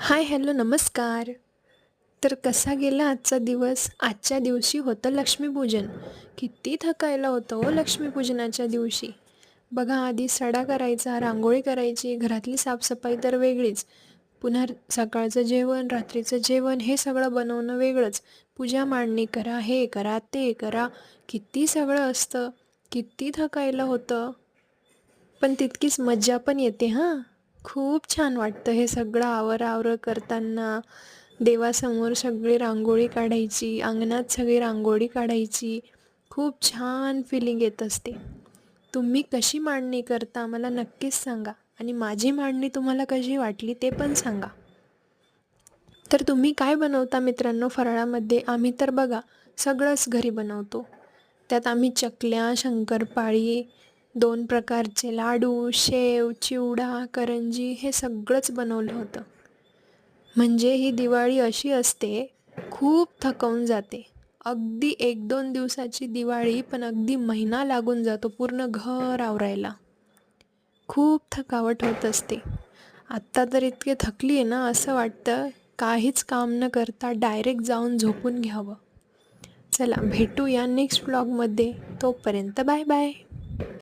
हाय, hello, नमस्कार. तर कसा गेला आजचा दिवस? आजच्या दिवशी होतं लक्ष्मीपूजन. किती थकायला होतं हो लक्ष्मीपूजनाच्या दिवशी. बघा, आधी सडा करायचा, रांगोळी करायची, घरातली साफसफाई तर वेगळीच. पुन्हा सकाळचं जेवण, रात्रीचं जेवण हे सगळं बनवणं वेगळंच. पूजा मांडणी करा, हे करा, ते करा. किती सगळं असतं. किती थकायला होतं. पण तितकीच मज्जा पण येते हां. खूप छान वाटतं हे सगळं आवराआवर करताना. देवासमोर सगळी रांगोळी काढायची, अंगणात सगळी रांगोळी काढायची. खूप छान फिलिंग येत असते. तुम्ही कशी मांडणी करता मला नक्कीच सांगा आणि माझी मांडणी तुम्हाला कशी वाटली ते पण सांगा. तर तुम्ही काय बनवता मित्रांनो फराळामध्ये? आम्ही तर बघा सगळंच घरी बनवतो. त्यात आम्ही चकल्या, शंकरपाळी, 2 प्रकारचे लाडू, शेव, चिवडा, करंजी हे सगळंच बनवलं होतं. म्हणजे ही दिवाळी अशी असते, खूप थकवून जाते. अगदी 1-2 दिवसाची दिवाळी, पण अगदी महिना लागून जातो पूर्ण घर आवरायला. खूप थकावट होत असते. आत्ता तर इतके थकली आहे ना, असं वाटतं काहीच काम न करता डायरेक्ट जाऊन झोपून घ्यावं. चला भेटूया नेक्स्ट व्लॉगमध्ये. तोपर्यंत बाय बाय.